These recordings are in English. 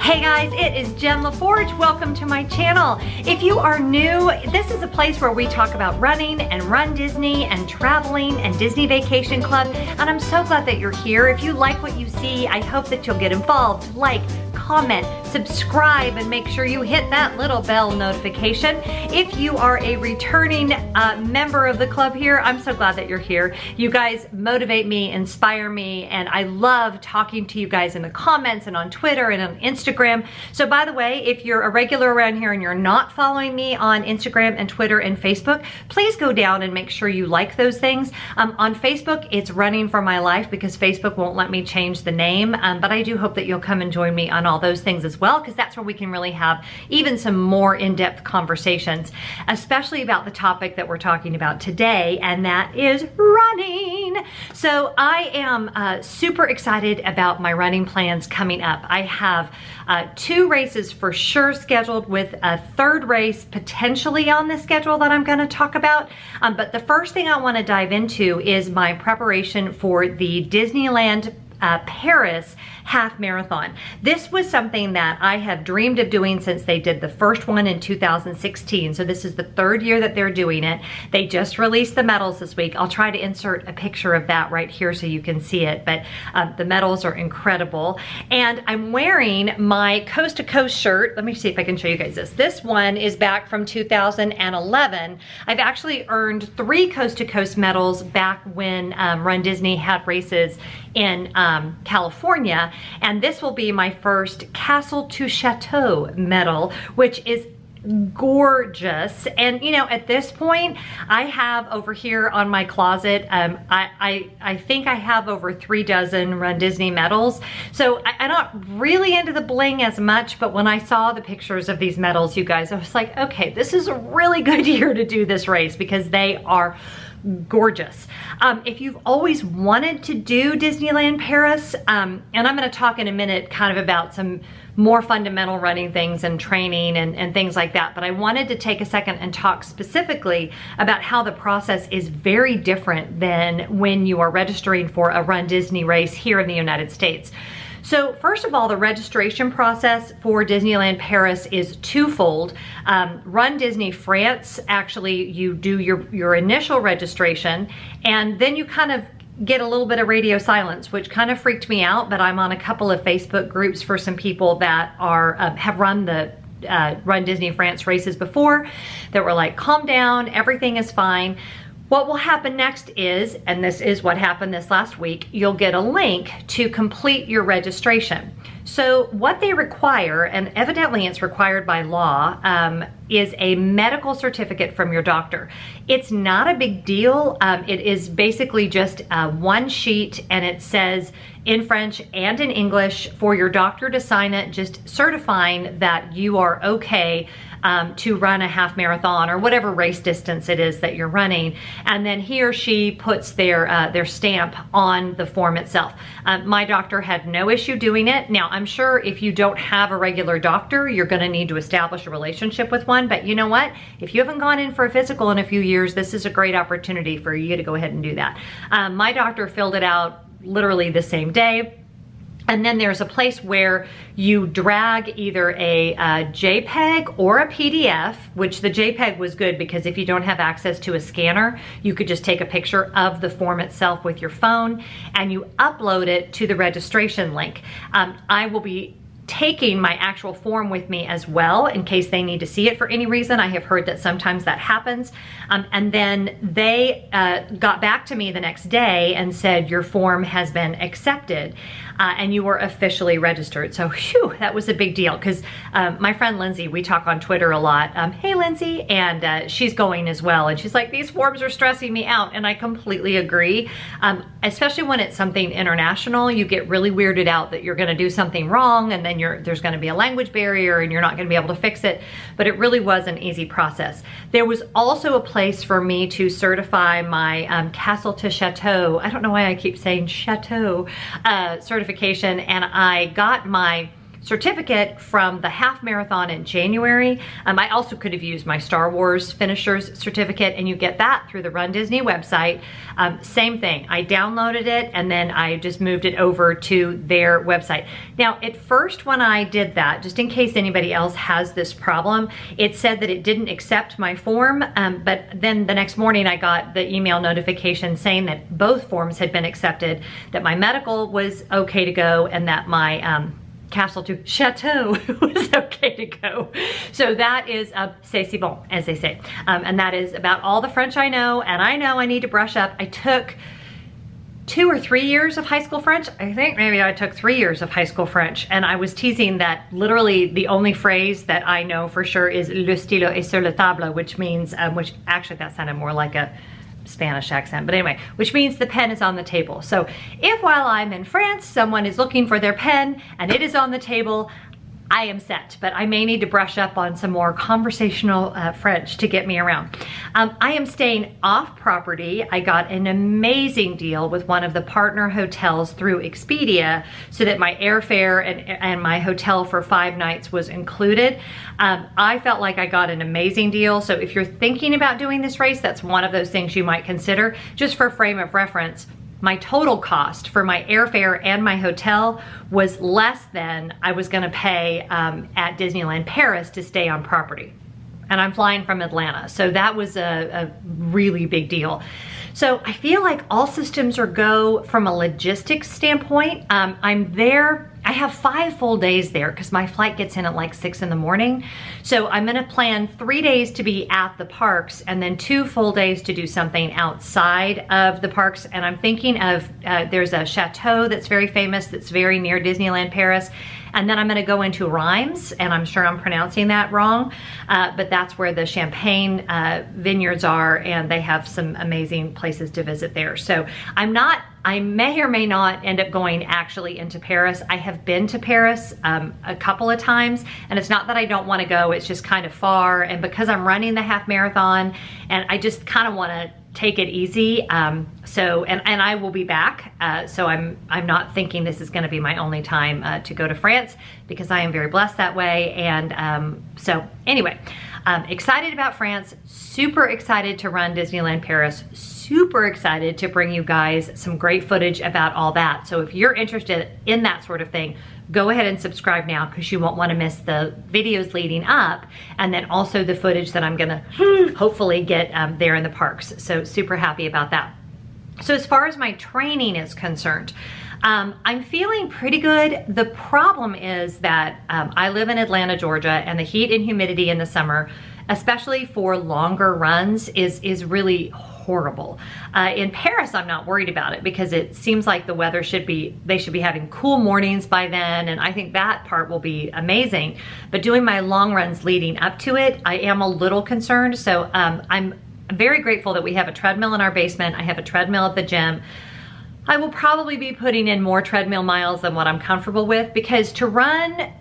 Hey guys, it is Jen Lefforge. Welcome to my channel. If you are new, this is a place where we talk about running and Run Disney and traveling and Disney Vacation Club, and I'm so glad that you're here. If you like what you see, I hope that you'll get involved, like, comment, subscribe, and make sure you hit that little bell notification. If you are a returning member of the club here, I'm so glad that you're here. You guys motivate me, inspire me, and I love talking to you guys in the comments and on Twitter and on Instagram. So by the way, if you're a regular around here and you're not following me on Instagram and Twitter and Facebook, please go down and make sure you like those things. On Facebook, it's Running for My Life because Facebook won't let me change the name, but I do hope that you'll come and join me on all those things as well, because that's where we can really have even some more in-depth conversations, especially about the topic that we're talking about today, and that is running. So I am super excited about my running plans coming up. I have 2 races for sure scheduled, with a 3rd race potentially on the schedule that I'm going to talk about. But the first thing I want to dive into is my preparation for the Disneyland Paris Half Marathon. This was something that I have dreamed of doing since they did the first one in 2016. So this is the 3rd year that they're doing it. They just released the medals this week. I'll try to insert a picture of that right here so you can see it, but the medals are incredible. And I'm wearing my Coast to Coast shirt. Let me see if I can show you guys this. This one is back from 2011. I've actually earned 3 Coast to Coast medals back when Run Disney had races in California, and this will be my first Castle to Chateau medal, which is gorgeous. And you know, at this point, I have over here on my closet, I think I have over 3 dozen Run Disney medals. So I'm not really into the bling as much, but when I saw the pictures of these medals, you guys, I was like, okay, this is a really good year to do this race because they are gorgeous. If you've always wanted to do Disneyland Paris, and I'm going to talk in a minute kind of about some more fundamental running things and training and things like that, but I wanted to take a second and talk specifically about how the process is very different than when you are registering for a Run Disney race here in the United States. So first of all, the registration process for Disneyland Paris is twofold. Run Disney France, actually you do your initial registration, and then you kind of get a little bit of radio silence, which kind of freaked me out, but I'm on a couple of Facebook groups for some people that are have run the Run Disney France races before, that were like, calm down, everything is fine. What will happen next is, and this is what happened this last week, you'll get a link to complete your registration. So what they require, and evidently it's required by law, is a medical certificate from your doctor. It's not a big deal. It is basically just 1 sheet, and it says in French and in English for your doctor to sign it, just certifying that you are okay to run a half marathon or whatever race distance it is that you're running, and then he or she puts their stamp on the form itself. My doctor had no issue doing it. Now I'm sure if you don't have a regular doctor, you're going to need to establish a relationship with one, but you know what? If you haven't gone in for a physical in a few years, this is a great opportunity for you to go ahead and do that. My doctor filled it out literally the same day. And then there's a place where you drag either a JPEG or a PDF, which the JPEG was good because if you don't have access to a scanner, you could just take a picture of the form itself with your phone and you upload it to the registration link. I will be taking my actual form with me as well in case they need to see it for any reason. I have heard that sometimes that happens. And then they got back to me the next day and said, your form has been accepted and you were officially registered. So whew, that was a big deal because my friend Lindsay, we talk on Twitter a lot. Hey Lindsay, and she's going as well. And she's like, these forms are stressing me out. And I completely agree. Especially when it's something international, you get really weirded out that you're gonna do something wrong and then there's gonna be a language barrier and you're not gonna be able to fix it, but it really was an easy process. There was also a place for me to certify my Castle to Chateau, I don't know why I keep saying Chateau, certification, and I got my certificate from the half marathon in January. I also could have used my Star Wars finishers certificate, and you get that through the Run Disney website. Same thing, I downloaded it and then I just moved it over to their website. Now, at first when I did that, just in case anybody else has this problem, it said that it didn't accept my form, but then the next morning I got the email notification saying that both forms had been accepted, that my medical was okay to go, and that my Castle to Chateau was okay to go. So that is c'est bon, as they say. And that is about all the French I know, and I know I need to brush up. I took 2 or 3 years of high school French. I think maybe I took 3 years of high school French, and I was teasing that literally the only phrase that I know for sure is le stylo est sur la table, which means, which actually that sounded more like a Spanish accent, but anyway, which means the pen is on the table. So if while I'm in France, someone is looking for their pen and it is on the table, I am set, but I may need to brush up on some more conversational French to get me around. I am staying off property. I got an amazing deal with one of the partner hotels through Expedia, so that my airfare and my hotel for 5 nights was included. I felt like I got an amazing deal. So if you're thinking about doing this race, that's one of those things you might consider. Just for frame of reference, my total cost for my airfare and my hotel was less than I was gonna pay at Disneyland Paris to stay on property. And I'm flying from Atlanta, so that was a really big deal. So I feel like all systems are go from a logistics standpoint. I'm there, I have 5 full days there because my flight gets in at like 6 in the morning. So I'm gonna plan 3 days to be at the parks and then 2 full days to do something outside of the parks. And I'm thinking of, there's a chateau that's very famous, that's very near Disneyland Paris. And then I'm gonna go into Reims, and I'm sure I'm pronouncing that wrong, but that's where the champagne vineyards are, and they have some amazing places to visit there. So I may or may not end up going actually into Paris. I have been to Paris a couple of times, and it's not that I don't want to go, it's just kind of far, and because I'm running the half marathon, and I just kind of want to take it easy. So I will be back. So I'm not thinking this is going to be my only time to go to France, because I am very blessed that way. And so anyway, excited about France, super excited to run Disneyland Paris, super excited to bring you guys some great footage about all that. So if you're interested in that sort of thing, go ahead and subscribe now, because you won't want to miss the videos leading up, and then also the footage that I'm gonna hopefully get there in the parks. So super happy about that. So as far as my training is concerned, I'm feeling pretty good. The problem is that I live in Atlanta, Georgia, and the heat and humidity in the summer, especially for longer runs, is really horrible. In Paris, I'm not worried about it, because it seems like the weather they should be having cool mornings by then, and I think that part will be amazing. But doing my long runs leading up to it, I am a little concerned. So I'm very grateful that we have a treadmill in our basement. I have a treadmill at the gym. I will probably be putting in more treadmill miles than what I'm comfortable with, because to run,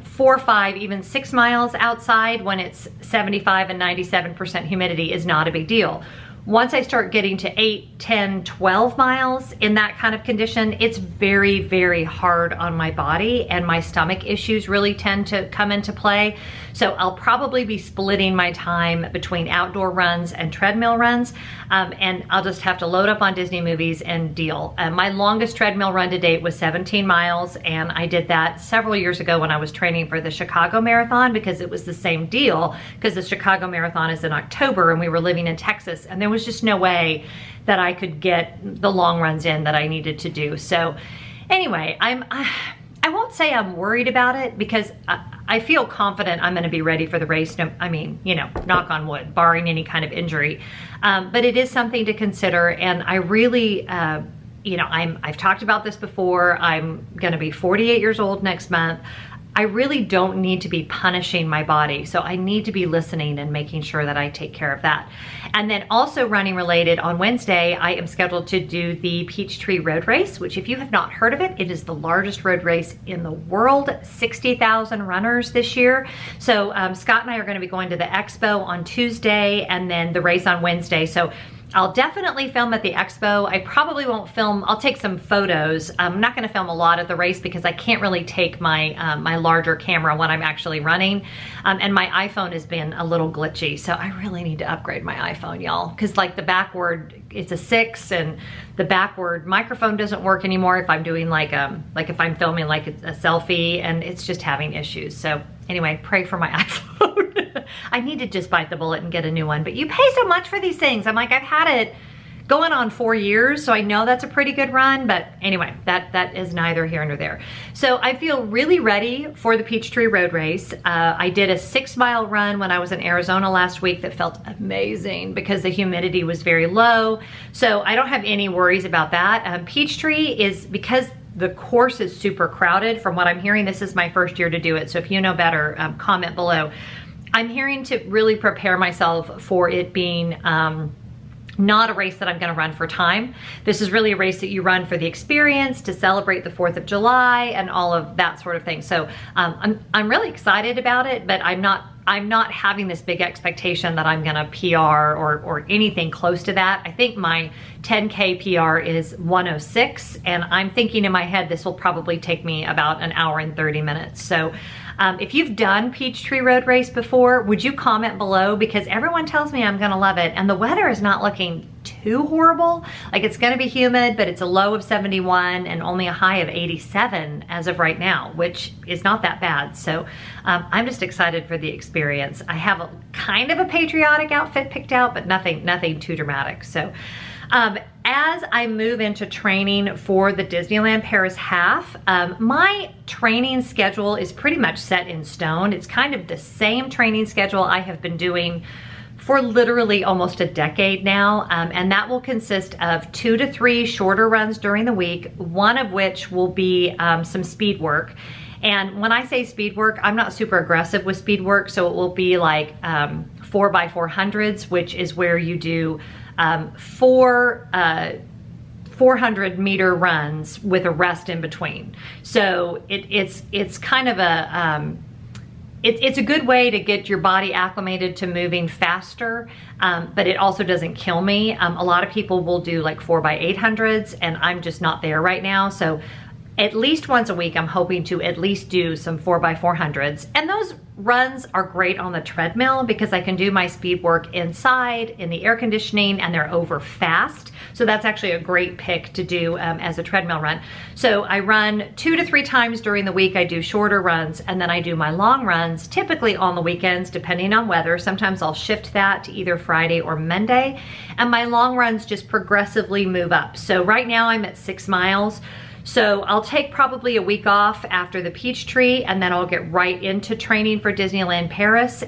4, 5, even 6 miles outside when it's 75 and 97% humidity is not a big deal. Once I start getting to 8, 10, 12 miles in that kind of condition, it's very, very hard on my body, and my stomach issues really tend to come into play. So I'll probably be splitting my time between outdoor runs and treadmill runs, and I'll just have to load up on Disney movies and deal. My longest treadmill run to date was 17 miles, and I did that several years ago when I was training for the Chicago Marathon, because it was the same deal, because the Chicago Marathon is in October and we were living in Texas, and there was just no way that I could get the long runs in that I needed to do. So anyway, I won't say I'm worried about it, because I feel confident I'm gonna be ready for the race. I mean, knock on wood, barring any kind of injury. But it is something to consider, and I really, I've talked about this before. I'm gonna be 48 years old next month. I really don't need to be punishing my body. So I need to be listening and making sure that I take care of that. And then also running related, on Wednesday, I am scheduled to do the Peachtree Road Race, which if you have not heard of it, it is the largest road race in the world, 60,000 runners this year. So Scott and I are gonna be going to the expo on Tuesday, and then the race on Wednesday. So I'll definitely film at the expo. I probably won't film, I'll take some photos. I'm not gonna film a lot at the race because I can't really take my, my larger camera when I'm actually running. And my iPhone has been a little glitchy, so I really need to upgrade my iPhone, y'all. Cause like the backward, it's a 6 and the backward microphone doesn't work anymore if I'm doing like if I'm filming like a selfie, and it's just having issues. So anyway, pray for my iPhone. I need to just bite the bullet and get a new one, but you pay so much for these things. I'm like, I've had it going on 4 years, so I know that's a pretty good run, but anyway, that is neither here nor there. So I feel really ready for the Peachtree Road Race. I did a 6-mile run when I was in Arizona last week that felt amazing because the humidity was very low. So I don't have any worries about that. Peachtree is, because the course is super crowded, from what I'm hearing, this is my first year to do it. So if you know better, comment below. I'm hearing to really prepare myself for it being not a race that I'm gonna run for time. This is really a race that you run for the experience, to celebrate the 4th of July and all of that sort of thing. So I'm really excited about it, but I'm not having this big expectation that I'm gonna PR or anything close to that. I think my 10K PR is 1:06, and I'm thinking in my head this will probably take me about an hour and 30 minutes. So if you've done Peachtree Road Race before, would you comment below? Because everyone tells me I'm gonna love it, and the weather is not looking too horrible. Like, it's gonna be humid, but it's a low of 71 and only a high of 87 as of right now, which is not that bad. So I'm just excited for the experience. I have a kind of a patriotic outfit picked out, but nothing too dramatic. So as I move into training for the Disneyland Paris Half, my training schedule is pretty much set in stone. It's kind of the same training schedule I have been doing for literally almost a decade now, and that will consist of 2 to 3 shorter runs during the week, one of which will be some speed work. And when I say speed work, I'm not super aggressive with speed work, so it will be like 4x400s, which is where you do 4 400-meter runs with a rest in between. So it's kind of a it's a good way to get your body acclimated to moving faster, but it also doesn't kill me. A lot of people will do like 4x800s, and I'm just not there right now. So at least once a week, I'm hoping to at least do some 4x400s. And those runs are great on the treadmill because I can do my speed work inside in the air conditioning, and they're over fast. So that's actually a great pick to do as a treadmill run. So I run 2 to 3 times during the week. I do shorter runs, and then I do my long runs, typically on the weekends, depending on weather. Sometimes I'll shift that to either Friday or Monday. And my long runs just progressively move up. So right now I'm at 6 miles. So I'll take probably a week off after the Peachtree, and then I'll get right into training for Disneyland Paris.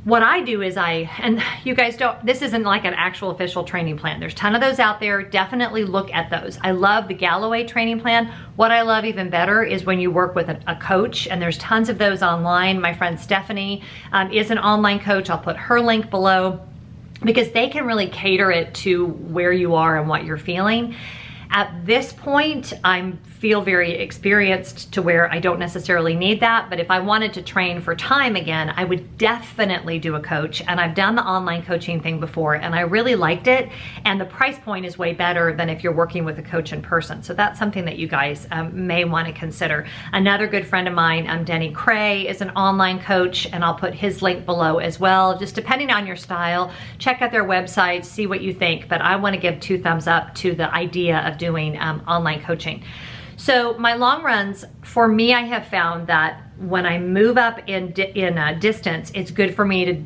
What I do is and you guys this isn't like an actual official training plan. There's a ton of those out there. Definitely look at those. I love the Galloway training plan. What I love even better is when you work with a coach, and there's tons of those online. My friend Stephanie is an online coach. I'll put her link below because they can really cater it to where you are and what you're feeling. At this point, I feel very experienced to where I don't necessarily need that, but if I wanted to train for time again, I would definitely do a coach. And I've done the online coaching thing before, and I really liked it, and the price point is way better than if you're working with a coach in person. So that's something that you guys may want to consider. Another good friend of mine, Denny Cray, is an online coach, and I'll put his link below as well. Just depending on your style, check out their website, see what you think, but I want to give 2 thumbs up to the idea of doing online coaching. So my long runs, for me, I have found that when I move up in distance, it's good for me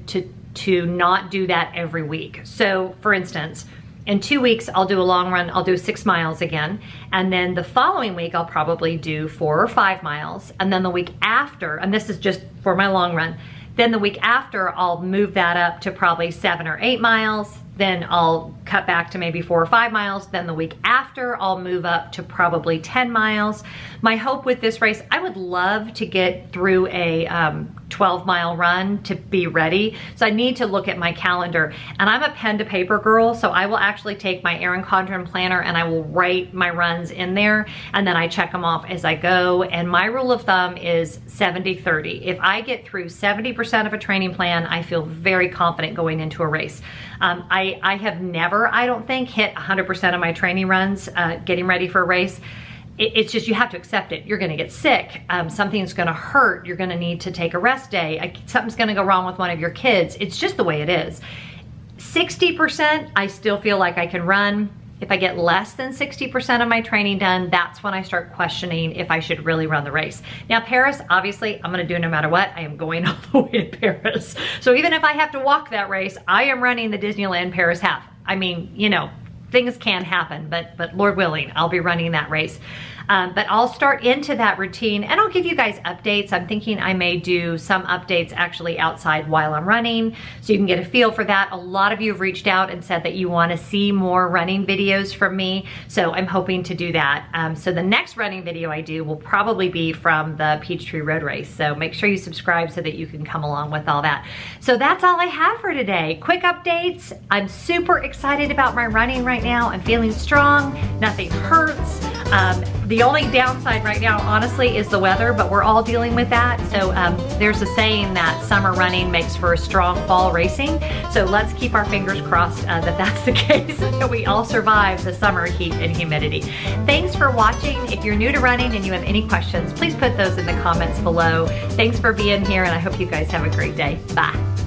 to not do that every week. So for instance, in 2 weeks, I'll do a long run, I'll do 6 miles again. And then the following week, I'll probably do 4 or 5 miles. And then the week after, and this is just for my long run, then the week after, I'll move that up to probably 7 or 8 miles. Then I'll cut back to maybe 4 or 5 miles. Then the week after, I'll move up to probably 10 miles. My hope with this race, I would love to get through a 12-mile run to be ready. So I need to look at my calendar. And I'm a pen to paper girl, so I will actually take my Erin Condren planner and I will write my runs in there, and then I check them off as I go. And my rule of thumb is 70-30. If I get through 70% of a training plan, I feel very confident going into a race. I I have never, I don't think, hit 100% of my training runs getting ready for a race. It's just, you have to accept it. You're gonna get sick. Something's gonna hurt. You're gonna need to take a rest day. Something's gonna go wrong with one of your kids. It's just the way it is. 60%, I still feel like I can run. If I get less than 60% of my training done, that's when I start questioning if I should really run the race. Now Paris, obviously, I'm gonna do it no matter what. I am going all the way to Paris. So even if I have to walk that race, I am running the Disneyland Paris Half. I mean, you know, things can happen, but Lord willing, I'll be running that race. But I'll start into that routine and I'll give you guys updates. I'm thinking I may do some updates actually outside while I'm running so you can get a feel for that. A lot of you have reached out and said that you want to see more running videos from me. So I'm hoping to do that. So the next running video I do will probably be from the Peachtree Road Race. So make sure you subscribe so that you can come along with all that. So that's all I have for today. Quick updates. I'm super excited about my running right now. I'm feeling strong. Nothing hurts. The only downside right now, honestly, is the weather, but we're all dealing with that. So there's a saying that summer running makes for a strong fall racing. So let's keep our fingers crossed that that's the case, and we all survive the summer heat and humidity. Thanks for watching. If you're new to running and you have any questions, please put those in the comments below. Thanks for being here, and I hope you guys have a great day. Bye.